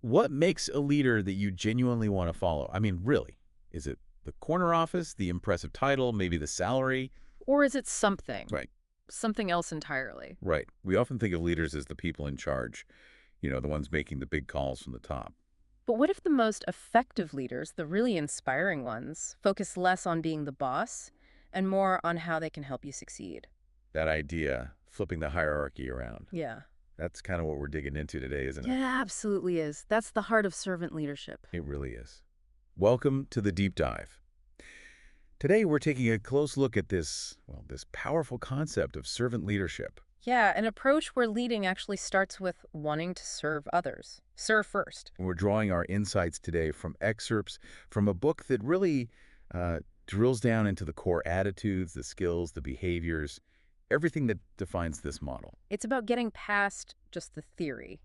What makes a leader that you genuinely want to follow? I mean, really, is it the corner office, the impressive title, maybe the salary? Or is it something? Right, Something else entirely? right. We often think of leaders as the people in charge, the ones making the big calls from the top. But what if the most effective leaders, the really inspiring ones, focus less on being the boss and more on how they can help you succeed? That idea, flipping the hierarchy around, Yeah. that's kind of what we're digging into today, isn't it? Yeah, absolutely is. That's the heart of servant leadership. It really is. Welcome to the deep dive. Today, we're taking a close look at this powerful concept of servant leadership. Yeah, an approach where leading actually starts with wanting to serve others. Serve first. And we're drawing our insights today from excerpts from a book that really drills down into the core attitudes, the skills, the behaviors, everything that defines this model. It's about getting past just the theory,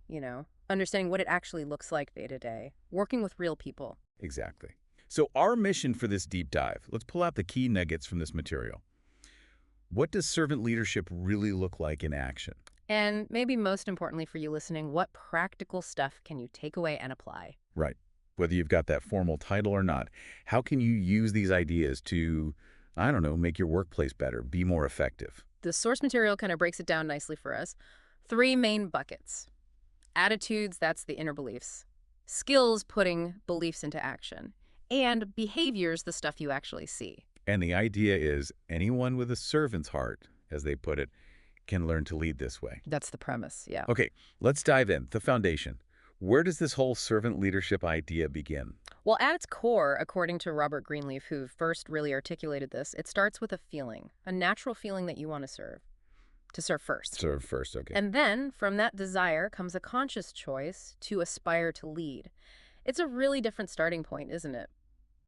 understanding what it actually looks like day to day, working with real people. Exactly. So our mission for this deep dive, let's pull out the key nuggets from this material. What does servant leadership really look like in action? And maybe most importantly for you listening, what practical stuff can you take away and apply? Right. Whether you've got that formal title or not, how can you use these ideas to, I don't know, make your workplace better, be more effective? The source material kind of breaks it down nicely for us. Three main buckets. Attitudes, that's the inner beliefs. Skills, putting beliefs into action. And behaviors, the stuff you actually see. And the idea is anyone with a servant's heart, as they put it, can learn to lead this way. That's the premise, yeah. Okay, let's dive in. The foundation. Where does this whole servant leadership idea begin? Well, at its core, according to Robert Greenleaf, who first really articulated this, it starts with a feeling, a natural feeling that you want to serve first. Serve first, okay. And then, from that desire comes a conscious choice to aspire to lead. It's a really different starting point, isn't it?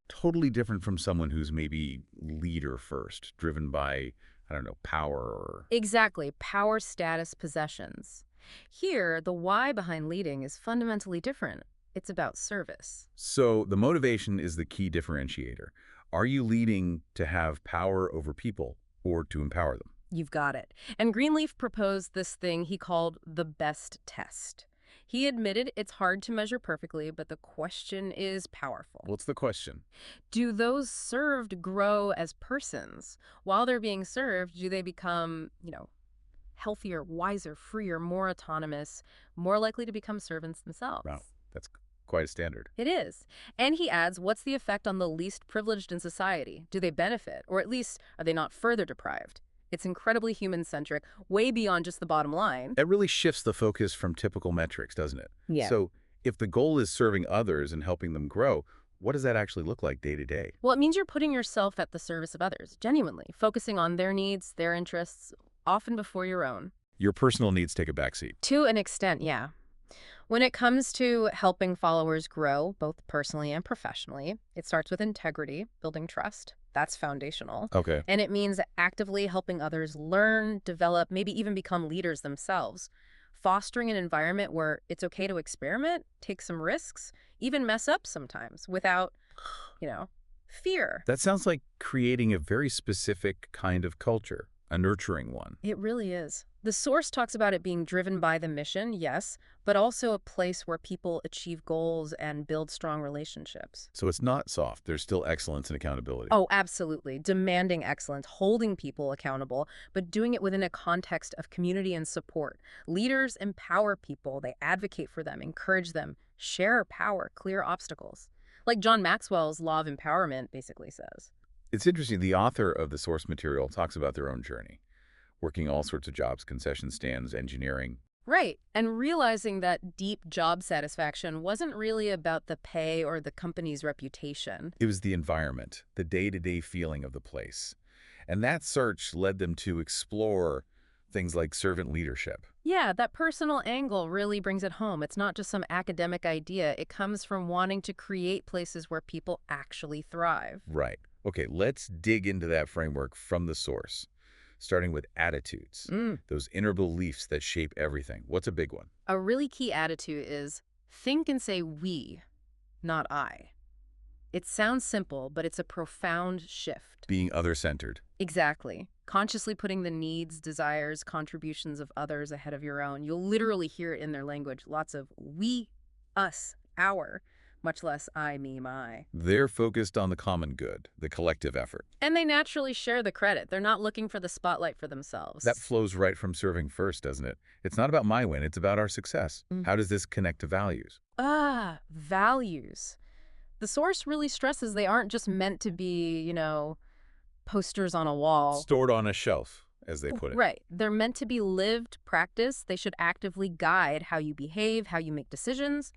Totally different from someone who's maybe leader first, driven by, I don't know, power or... Exactly. Power, status, possessions. Here, the why behind leading is fundamentally different. It's about service. So the motivation is the key differentiator. Are you leading to have power over people or to empower them? You've got it. And Greenleaf proposed this thing he called the best test. He admitted it's hard to measure perfectly, but the question is powerful. What's the question? Do those served grow as persons? While they're being served, do they become, healthier, wiser, freer, more autonomous, more likely to become servants themselves? Wow, that's quite a standard. It is. And he adds, what's the effect on the least privileged in society? Do they benefit? Or at least, are they not further deprived? It's incredibly human-centric, way beyond just the bottom line. It really shifts the focus from typical metrics, doesn't it? Yeah. So if the goal is serving others and helping them grow, what does that actually look like day to day? Well, it means you're putting yourself at the service of others, genuinely, focusing on their needs, their interests, often before your own. Your personal needs take a backseat. To an extent, yeah. When it comes to helping followers grow, both personally and professionally, it starts with integrity, building trust. That's foundational. Okay. And it means actively helping others learn, develop, maybe even become leaders themselves. Fostering an environment where it's okay to experiment, take some risks, even mess up sometimes without, fear. That sounds like creating a very specific kind of culture, a nurturing one. It really is. The source talks about it being driven by the mission, yes, but also a place where people achieve goals and build strong relationships. So it's not soft. There's still excellence and accountability. Oh, absolutely. Demanding excellence, holding people accountable, but doing it within a context of community and support. Leaders empower people. They advocate for them, encourage them, share power, clear obstacles. Like John Maxwell's Law of Empowerment basically says. It's interesting. The author of the source material talks about their own journey, working all sorts of jobs, concession stands, engineering. Right. And realizing that deep job satisfaction wasn't really about the pay or the company's reputation. It was the environment, the day-to-day feeling of the place. And that search led them to explore things like servant leadership. Yeah, that personal angle really brings it home. It's not just some academic idea. It comes from wanting to create places where people actually thrive. Right. Okay, let's dig into that framework from the source, starting with attitudes, those inner beliefs that shape everything. What's a big one? A really key attitude is think and say we, not I. It sounds simple, but it's a profound shift. Being other-centered. Exactly. Consciously putting the needs, desires, contributions of others ahead of your own. You'll literally hear it in their language. Lots of we, us, our, much less I, me, my. They're focused on the common good, the collective effort. And they naturally share the credit. They're not looking for the spotlight for That themselves. flows right from serving first, doesn't it? It's not about my win, it's about our success. Mm. How does this connect to values? Values. The source really stresses they aren't just meant to be, posters on a wall. Stored on a shelf, as they put it. Right. They're meant to be lived practice. They should actively guide how you behave, how you make decisions.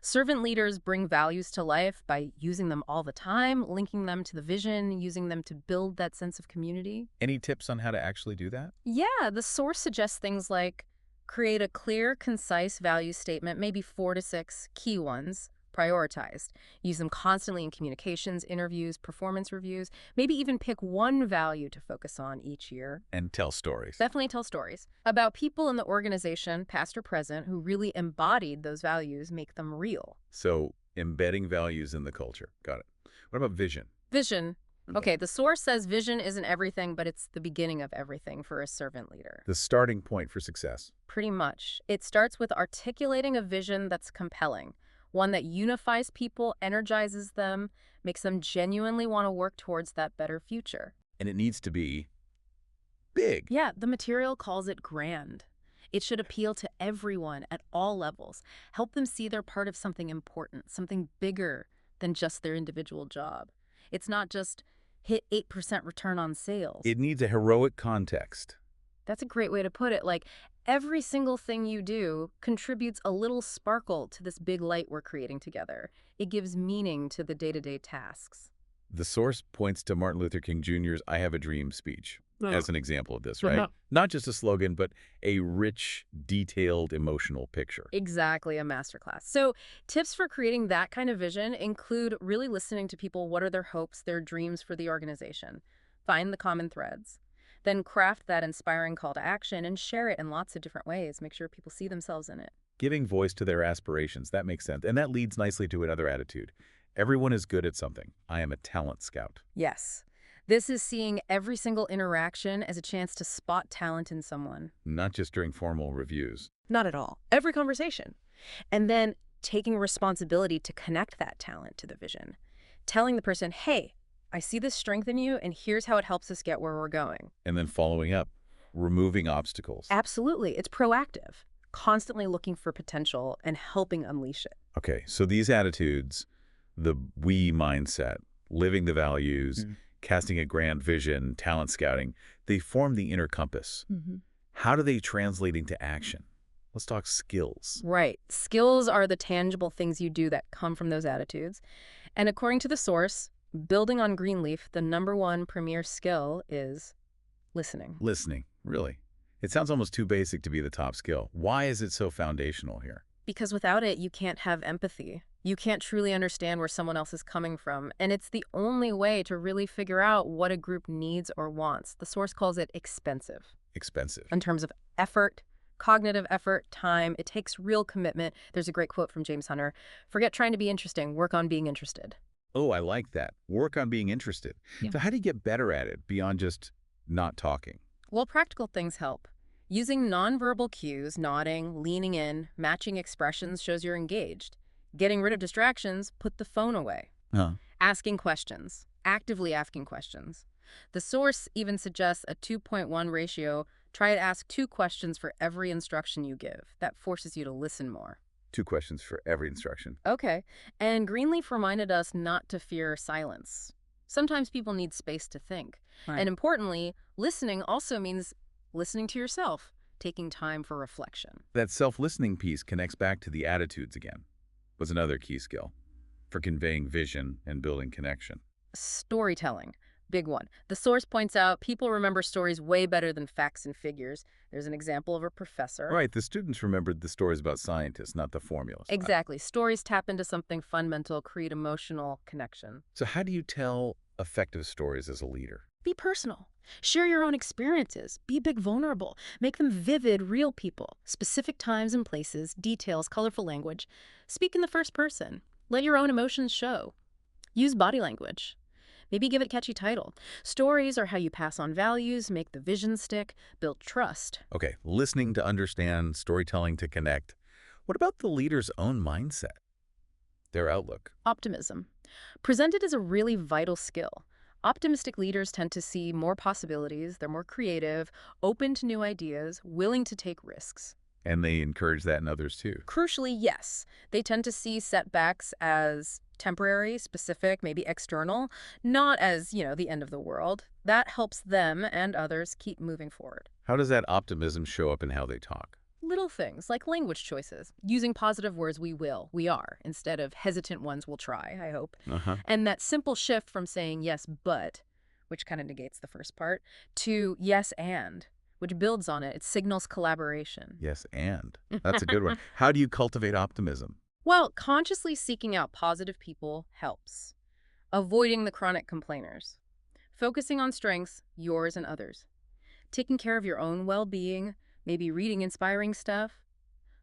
Servant leaders bring values to life by using them all the time, linking them to the vision, using them to build that sense of community. Any tips on how to actually do that? Yeah, the source suggests things like create a clear, concise value statement, maybe 4 to 6 key ones, prioritized. Use them constantly in communications, interviews, performance reviews. Maybe even pick one value to focus on each year. And tell stories. Definitely tell stories about people in the organization, past or present, who really embodied those values, make them real. So, embedding values in the culture. Got it. What about vision? Vision. Okay, the source says vision isn't everything, but it's the beginning of everything for a servant leader. The starting point for success. Pretty much. It starts with articulating a vision that's compelling, one that unifies people, energizes them, makes them genuinely want to work towards that better future. And it needs to be big. Yeah, the material calls it grand. It should appeal to everyone at all levels, help them see they're part of something important, something bigger than just their individual job. It's not just hit 8% return on sales. It needs a heroic context. That's a great way to put it. Like, every single thing you do contributes a little sparkle to this big light we're creating together. It gives meaning to the day-to-day tasks. The source points to Martin Luther King Jr.'s I Have a Dream speech as an example of this, right? Uh-huh. Not just a slogan, but a rich, detailed, emotional picture. Exactly, a masterclass. So tips for creating that kind of vision include really listening to people. What are their hopes, their dreams for the organization? Find the common threads. Then craft that inspiring call to action and share it in lots of different ways. Make sure people see themselves in it. Giving voice to their aspirations, that makes sense. And that leads nicely to another attitude. Everyone is good at something. I am a talent scout. Yes. This is seeing every single interaction as a chance to spot talent in someone. Not just during formal reviews. Not at all. Every conversation. And then taking responsibility to connect that talent to the vision. Telling the person, hey, I see this strength in you, and here's how it helps us get where we're going. And then following up, removing obstacles. Absolutely. It's proactive. Constantly looking for potential and helping unleash it. Okay, so these attitudes, the we mindset, living the values, casting a grand vision, talent scouting, they form the inner compass. How do they translate into action? Let's talk skills. Right. Skills are the tangible things you do that come from those attitudes. And according to the source, building on Greenleaf, the #1 premier skill is listening. Listening, really. It sounds almost too basic to be the top skill. Why is it so foundational here? Because without it, you can't have empathy. You can't truly understand where someone else is coming from. And it's the only way to really figure out what a group needs or wants. The source calls it expensive. Expensive. In terms of effort, cognitive effort, time, it takes real commitment. There's a great quote from James Hunter. Forget trying to be interesting, work on being interested. Oh, I like that. Work on being interested. Yeah. So how do you get better at it beyond just not talking? Well, practical things help. Using nonverbal cues, nodding, leaning in, matching expressions shows you're engaged. Getting rid of distractions, put the phone away. Asking questions, actively asking questions. The source even suggests a 2.1 ratio. Try to ask 2 questions for every instruction you give. That forces you to listen more. 2 questions for every instruction. Okay. And Greenleaf reminded us not to fear silence. Sometimes people need space to think. Right. And importantly, listening also means listening to yourself, taking time for reflection. That self-listening piece connects back to the attitudes again. Was another key skill for conveying vision and building connection. Storytelling. Big one. The source points out people remember stories way better than facts and figures. There's an example of a professor. Right, the students remembered the stories about scientists, not the formulas. Exactly. Stories tap into something fundamental, create emotional connection. So how do you tell effective stories as a leader? Be personal. Share your own experiences. Be big vulnerable. Make them vivid, real people. Specific times and places, details, colorful language. Speak in the first person. Let your own emotions show. Use body language. Maybe give it a catchy title. Stories are how you pass on values, make the vision stick, build trust. Okay, listening to understand, storytelling to connect. What about the leader's own mindset, their outlook? Optimism. Presented as a really vital skill. Optimistic leaders tend to see more possibilities, they're more creative, open to new ideas, willing to take risks. And they encourage that in others too. Crucially, yes, they tend to see setbacks as temporary, specific, maybe external, not as, the end of the world. That helps them and others keep moving forward. How does that optimism show up in how they talk? Little things like language choices, using positive words we will, we are, instead of hesitant ones we'll try, I hope. Uh-huh. And that simple shift from saying yes, but, which kind of negates the first part, to yes, and, which builds on it. It signals collaboration. Yes, and. That's a good one. How do you cultivate optimism? Well, consciously seeking out positive people helps. Avoiding the chronic complainers. Focusing on strengths, yours and others. Taking care of your own well-being, maybe reading inspiring stuff.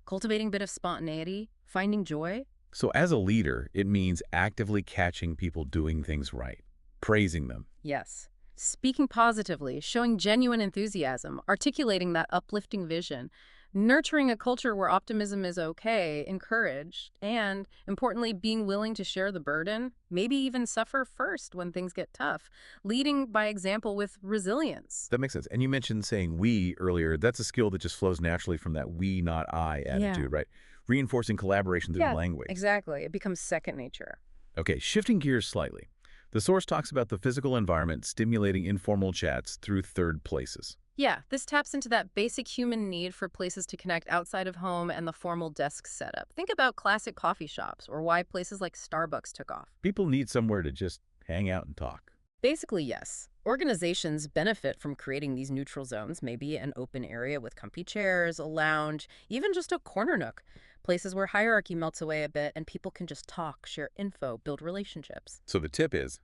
Cultivating a bit of spontaneity, finding joy. So as a leader, it means actively catching people doing things right, praising them. Yes. Speaking positively, showing genuine enthusiasm, articulating that uplifting vision, nurturing a culture where optimism is okay, encouraged, and, importantly, being willing to share the burden, maybe even suffer first when things get tough, leading by example with resilience. That makes sense. And you mentioned saying we earlier. That's a skill that just flows naturally from that we, not I attitude, right? Reinforcing collaboration through language. Exactly. It becomes second nature. Okay, shifting gears slightly. The source talks about the physical environment stimulating informal chats through third places. Yeah, this taps into that basic human need for places to connect outside of home and the formal desk setup. Think about classic coffee shops or why places like Starbucks took off. People need somewhere to just hang out and talk. Basically, yes. Organizations benefit from creating these neutral zones, maybe an open area with comfy chairs, a lounge, even just a corner nook. Places where hierarchy melts away a bit and people can just talk, share info, build relationships. So the tip is,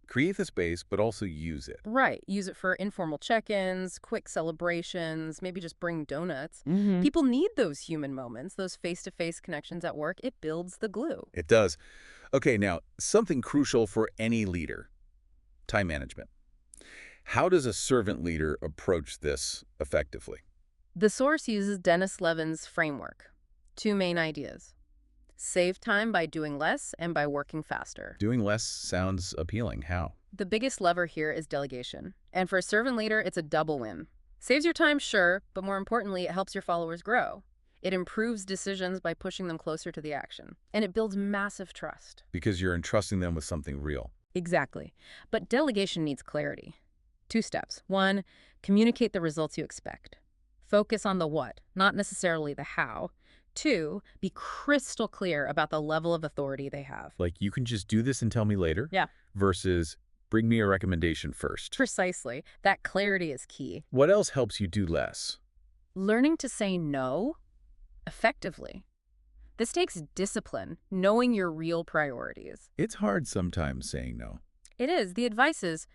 create the space, but also use it. Right. Use it for informal check-ins, quick celebrations, maybe just bring donuts. Mm-hmm. People need those human moments, those face-to-face connections at work. It builds the glue. It does. Okay, now, something crucial for any leader, time management. How does a servant leader approach this effectively? The source uses Dennis Levin's framework. Two main ideas. Save time by doing less and by working faster. Doing less sounds appealing. How? The biggest lever here is delegation. And for a servant leader, it's a double win. Saves your time, sure, but more importantly, it helps your followers grow. It improves decisions by pushing them closer to the action. And it builds massive trust. Because you're entrusting them with something real. Exactly. But delegation needs clarity. 2 steps. 1, communicate the results you expect. Focus on the what, not necessarily the how. 2, be crystal clear about the level of authority they have. Like, you can just do this and tell me later? Yeah. Versus, bring me a recommendation first. Precisely. That clarity is key. What else helps you do less? Learning to say no effectively. This takes discipline, knowing your real priorities. It's hard sometimes saying no. It is. The advice is,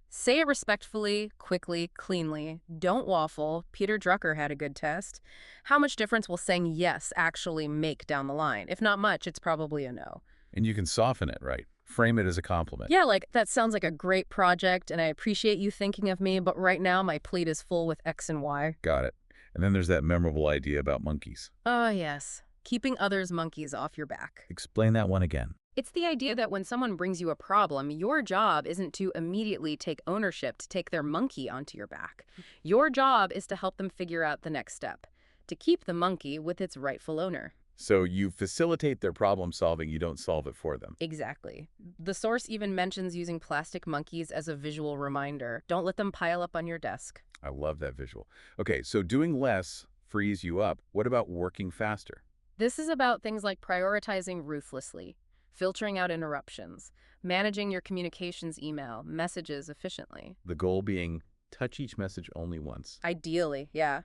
say it respectfully, quickly, cleanly. Don't waffle. Peter Drucker had a good test. How much difference will saying yes actually make down the line? If not much, it's probably a no. And you can soften it, right? Frame it as a compliment. Yeah, like, that sounds like a great project, and I appreciate you thinking of me, but right now my plate is full with X and Y. Got it. And then there's that memorable idea about monkeys. Oh, yes. Keeping others' monkeys off your back. Explain that one again. It's the idea that when someone brings you a problem, your job isn't to immediately take ownership, to take their monkey onto your back. Your job is to help them figure out the next step, to keep the monkey with its rightful owner. So you facilitate their problem solving, you don't solve it for them. Exactly. The source even mentions using plastic monkeys as a visual reminder. Don't let them pile up on your desk. I love that visual. Okay, so doing less frees you up. What about working faster? This is about things like prioritizing ruthlessly, filtering out interruptions, managing your communications email, messages efficiently. The goal being touch each message only once. Ideally, yeah.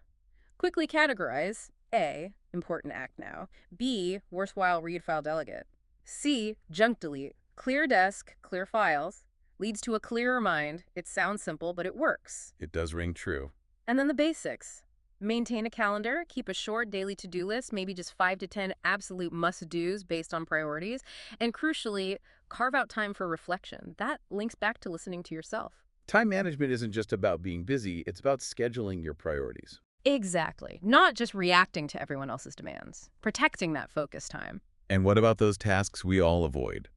Quickly categorize. A, important act now. B, worthwhile read file delegate. C, junk delete. Clear desk, clear files. Leads to a clearer mind. It sounds simple, but it works. It does ring true. And then the basics. Maintain a calendar, keep a short daily to-do list, maybe just 5 to 10 absolute must-dos based on priorities, and crucially, carve out time for reflection. That links back to listening to yourself. Time management isn't just about being busy, it's about scheduling your priorities. Exactly. Not just reacting to everyone else's demands. Protecting that focus time. And what about those tasks we all avoid?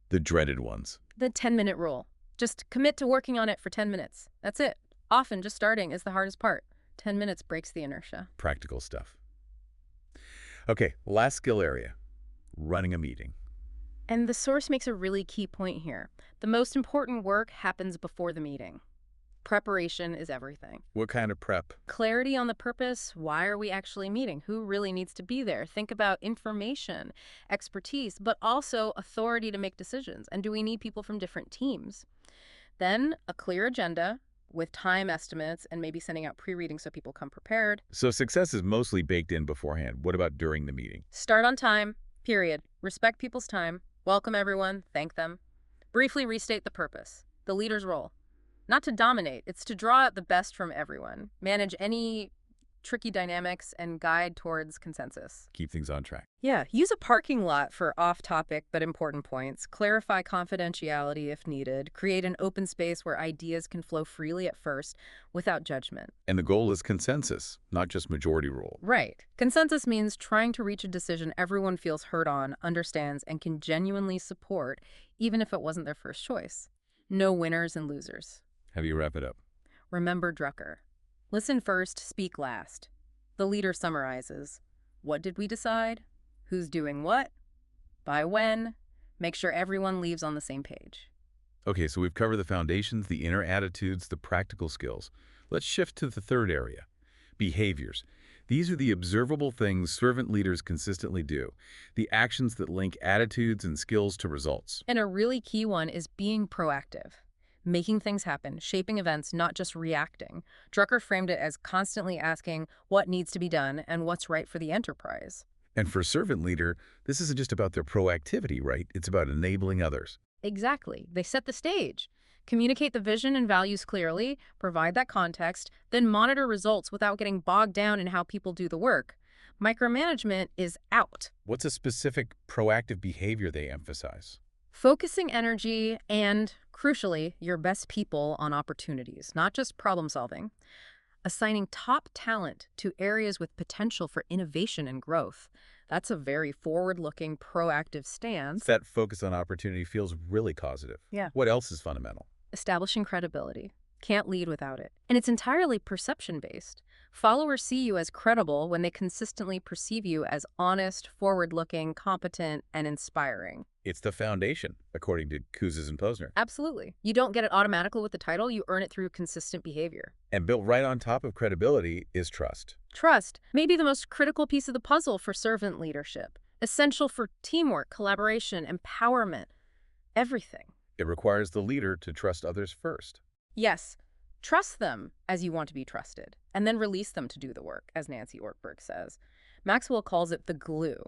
The dreaded ones. The 10-minute rule. Just commit to working on it for 10 minutes. That's it. Often just starting is the hardest part. 10 minutes breaks the inertia. Practical stuff. Okay, last skill area. Running a meeting. And the source makes a really key point here. The most important work happens before the meeting. Preparation is everything. What kind of prep? Clarity on the purpose. Why are we actually meeting? Who really needs to be there? Think about information, expertise, but also authority to make decisions. And do we need people from different teams? Then a clear agenda with time estimates and maybe sending out pre-reading so people come prepared. So success is mostly baked in beforehand. What about during the meeting? Start on time, period. Respect people's time. Welcome everyone. Thank them. Briefly restate the purpose, the leader's role. Not to dominate, it's to draw out the best from everyone, manage any tricky dynamics, and guide towards consensus. Keep things on track. Yeah, use a parking lot for off-topic but important points, clarify confidentiality if needed, create an open space where ideas can flow freely at first without judgment. And the goal is consensus, not just majority rule. Right. Consensus means trying to reach a decision everyone feels heard on, understands, and can genuinely support, even if it wasn't their first choice. No winners and losers. Have you wrap it up? Remember Drucker. Listen first, speak last. The leader summarizes. What did we decide? Who's doing what? By when? Make sure everyone leaves on the same page. Okay, so we've covered the foundations, the inner attitudes, the practical skills. Let's shift to the third area, behaviors. These are the observable things servant leaders consistently do, the actions that link attitudes and skills to results. And a really key one is being proactive. Making things happen, shaping events, not just reacting. Drucker framed it as constantly asking what needs to be done and what's right for the enterprise. And for a servant leader, this isn't just about their proactivity, right? It's about enabling others. Exactly. They set the stage. Communicate the vision and values clearly, provide that context, then monitor results without getting bogged down in how people do the work. Micromanagement is out. What's a specific proactive behavior they emphasize? Focusing energy and, crucially, your best people on opportunities, not just problem solving. Assigning top talent to areas with potential for innovation and growth. That's a very forward-looking, proactive stance. That focus on opportunity feels really causative. Yeah. What else is fundamental? Establishing credibility. Can't lead without it. And it's entirely perception-based. Followers see you as credible when they consistently perceive you as honest, forward-looking, competent, and inspiring. It's the foundation, according to Kouzes and Posner. Absolutely. You don't get it automatically with the title, you earn it through consistent behavior. And built right on top of credibility is trust. Trust may be the most critical piece of the puzzle for servant leadership. Essential for teamwork, collaboration, empowerment, everything. It requires the leader to trust others first. Yes, trust them as you want to be trusted, and then release them to do the work, as Nancy Ortberg says. Maxwell calls it the glue.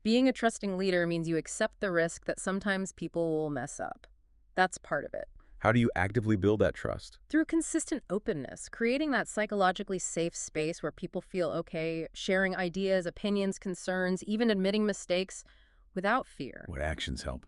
Being a trusting leader means you accept the risk that sometimes people will mess up. That's part of it. How do you actively build that trust? Through consistent openness, creating that psychologically safe space where people feel okay, sharing ideas, opinions, concerns, even admitting mistakes without fear. What actions help?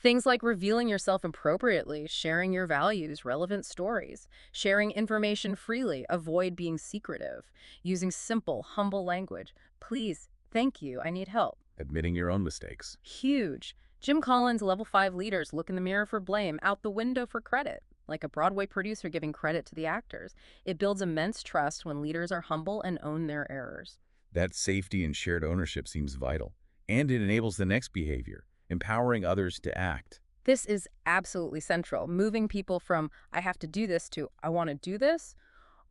Things like revealing yourself appropriately, sharing your values, relevant stories, sharing information freely, avoid being secretive, using simple, humble language. Please, thank you, I need help. Admitting your own mistakes. Huge. Jim Collins' level 5 leaders look in the mirror for blame, out the window for credit. Like a Broadway producer giving credit to the actors. It builds immense trust when leaders are humble and own their errors. That safety and shared ownership seems vital. And it enables the next behavior, empowering others to act. This is absolutely central, moving people from I have to do this to I want to do this.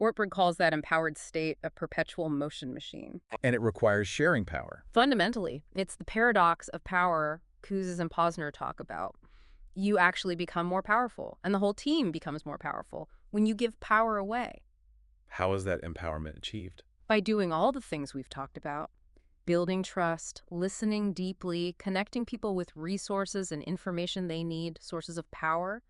Ortberg calls that empowered state a perpetual motion machine. And it requires sharing power. Fundamentally, it's the paradox of power Kouzes and Posner talk about. You actually become more powerful, and the whole team becomes more powerful when you give power away. How is that empowerment achieved? By doing all the things we've talked about. Building trust, listening deeply, connecting people with resources and information they need, sources of power,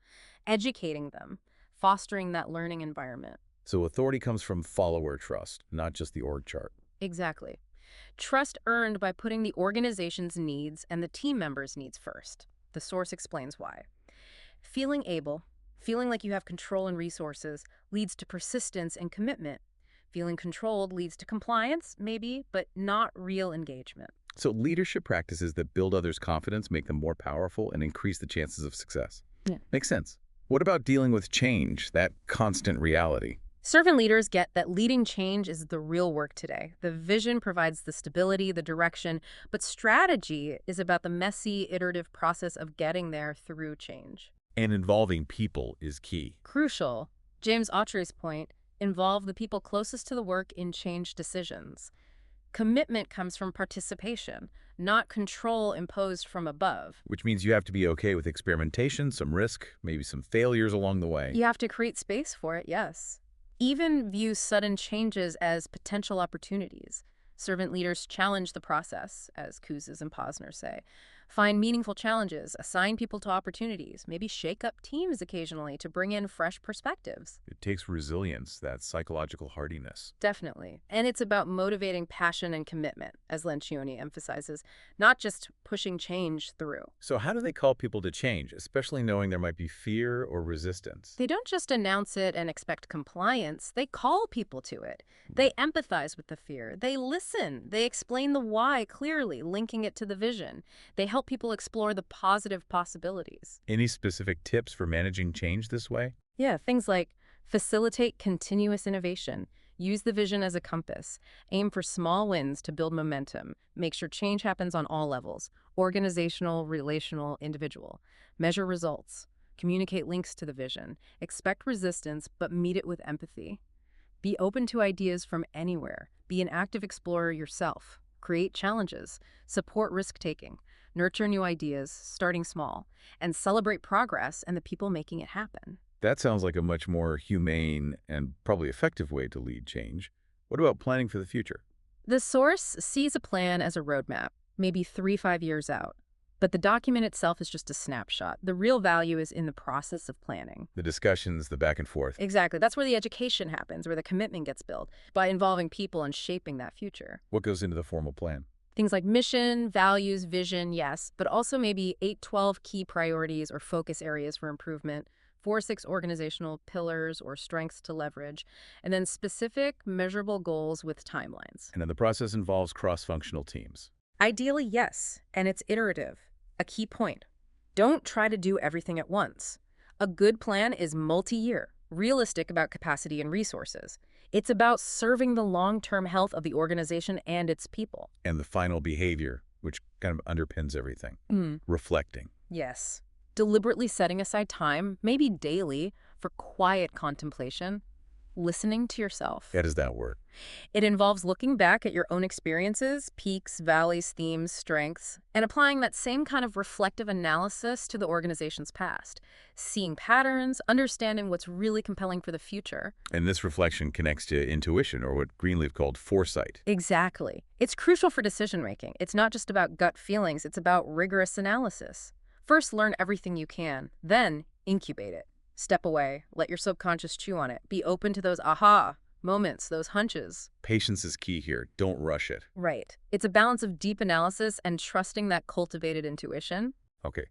educating them, fostering that learning environment. So authority comes from follower trust, not just the org chart. Exactly. Trust earned by putting the organization's needs and the team members' needs first. The source explains why. Feeling able, feeling like you have control and resources, leads to persistence and commitment. Feeling controlled leads to compliance, maybe, but not real engagement. So leadership practices that build others' confidence make them more powerful and increase the chances of success. Yeah. Makes sense. What about dealing with change, that constant reality? Servant leaders get that leading change is the real work today. The vision provides the stability, the direction, but strategy is about the messy, iterative process of getting there through change. And involving people is key. Crucial. James Autry's point, involve the people closest to the work in change decisions. Commitment comes from participation, not control imposed from above. Which means you have to be okay with experimentation, some risk, maybe some failures along the way. You have to create space for it, yes. Even view sudden changes as potential opportunities. Servant leaders challenge the process, as Kouzes and Posner say. Find meaningful challenges, assign people to opportunities, maybe shake up teams occasionally to bring in fresh perspectives. It takes resilience, that psychological hardiness. Definitely. And it's about motivating passion and commitment, as Lencioni emphasizes, not just pushing change through. So how do they call people to change, especially knowing there might be fear or resistance? They don't just announce it and expect compliance, they call people to it. They empathize with the fear. They listen. They explain the why clearly, linking it to the vision. They help people explore the positive possibilities. Any specific tips for managing change this way? Yeah, things like facilitate continuous innovation, use the vision as a compass, aim for small wins to build momentum, make sure change happens on all levels, organizational, relational, individual, measure results, communicate links to the vision, expect resistance, but meet it with empathy. Be open to ideas from anywhere. Be an active explorer yourself. Create challenges. Support risk-taking. Nurture new ideas, starting small. And celebrate progress and the people making it happen. That sounds like a much more humane and probably effective way to lead change. What about planning for the future? The source sees a plan as a roadmap, maybe 3-5 years out. But the document itself is just a snapshot. The real value is in the process of planning. The discussions, the back and forth. Exactly. That's where the education happens, where the commitment gets built, by involving people and shaping that future. What goes into the formal plan? Things like mission, values, vision, yes, but also maybe 8-12 key priorities or focus areas for improvement, 4-6 organizational pillars or strengths to leverage, and then specific, measurable goals with timelines. And then the process involves cross-functional teams. Ideally, yes, and it's iterative. A key point. Don't try to do everything at once. A good plan is multi-year, realistic about capacity and resources. It's about serving the long-term health of the organization and its people. And the final behavior, which kind of underpins everything. Reflecting. Yes. Deliberately setting aside time, maybe daily, for quiet contemplation, listening to yourself. How does that work? It involves looking back at your own experiences, peaks, valleys, themes, strengths, and applying that same kind of reflective analysis to the organization's past, seeing patterns, understanding what's really compelling for the future. And this reflection connects to intuition, or what Greenleaf called foresight. Exactly. It's crucial for decision-making. It's not just about gut feelings, it's about rigorous analysis. First, learn everything you can, then incubate it. Step away, let your subconscious chew on it. Be open to those aha moments, those hunches. Patience is key here. Don't rush it. Right. It's a balance of deep analysis and trusting that cultivated intuition. Okay,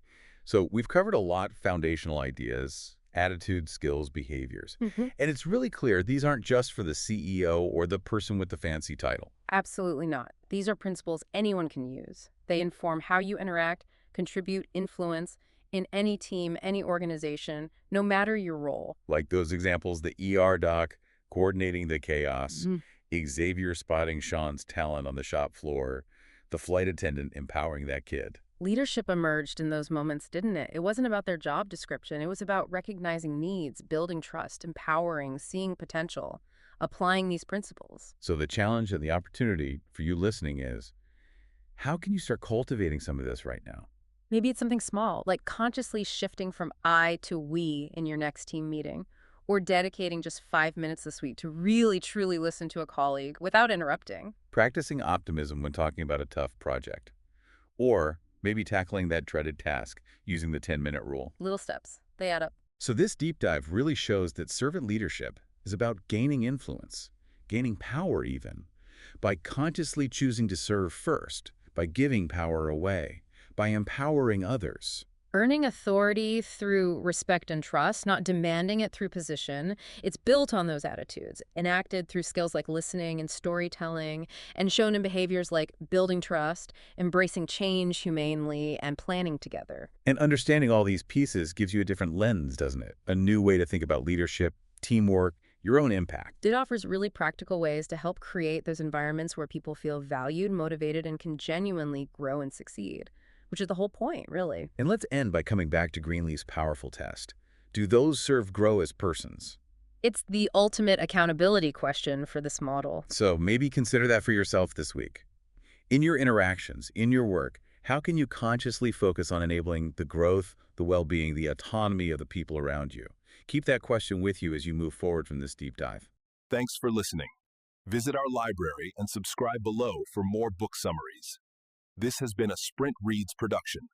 so we've covered a lot of foundational ideas, attitudes, skills, behaviors. And it's really clear these aren't just for the CEO or the person with the fancy title. Absolutely not. These are principles anyone can use. They inform how you interact, contribute, influence, in any team, any organization, no matter your role. Like those examples, the ER doc coordinating the chaos, Xavier spotting Sean's talent on the shop floor, the flight attendant empowering that kid. Leadership emerged in those moments, didn't it? It wasn't about their job description. It was about recognizing needs, building trust, empowering, seeing potential, applying these principles. So the challenge and the opportunity for you listening is, how can you start cultivating some of this right now? Maybe it's something small, like consciously shifting from I to we in your next team meeting, or dedicating just 5 minutes this week to really, truly listen to a colleague without interrupting. Practicing optimism when talking about a tough project. Or maybe tackling that dreaded task using the 10-minute rule. Little steps. They add up. So this deep dive really shows that servant leadership is about gaining influence, gaining power even, by consciously choosing to serve first, by giving power away, by empowering others. Earning authority through respect and trust, not demanding it through position. It's built on those attitudes, enacted through skills like listening and storytelling, and shown in behaviors like building trust, embracing change humanely, and planning together. And understanding all these pieces gives you a different lens, doesn't it? A new way to think about leadership, teamwork, your own impact. It offers really practical ways to help create those environments where people feel valued, motivated, and can genuinely grow and succeed, which is the whole point, really. And let's end by coming back to Greenleaf's powerful test. Do those serve grow as persons? It's the ultimate accountability question for this model. So maybe consider that for yourself this week. In your interactions, in your work, how can you consciously focus on enabling the growth, the well-being, the autonomy of the people around you? Keep that question with you as you move forward from this deep dive. Thanks for listening. Visit our library and subscribe below for more book summaries. This has been a Sprint Reads production.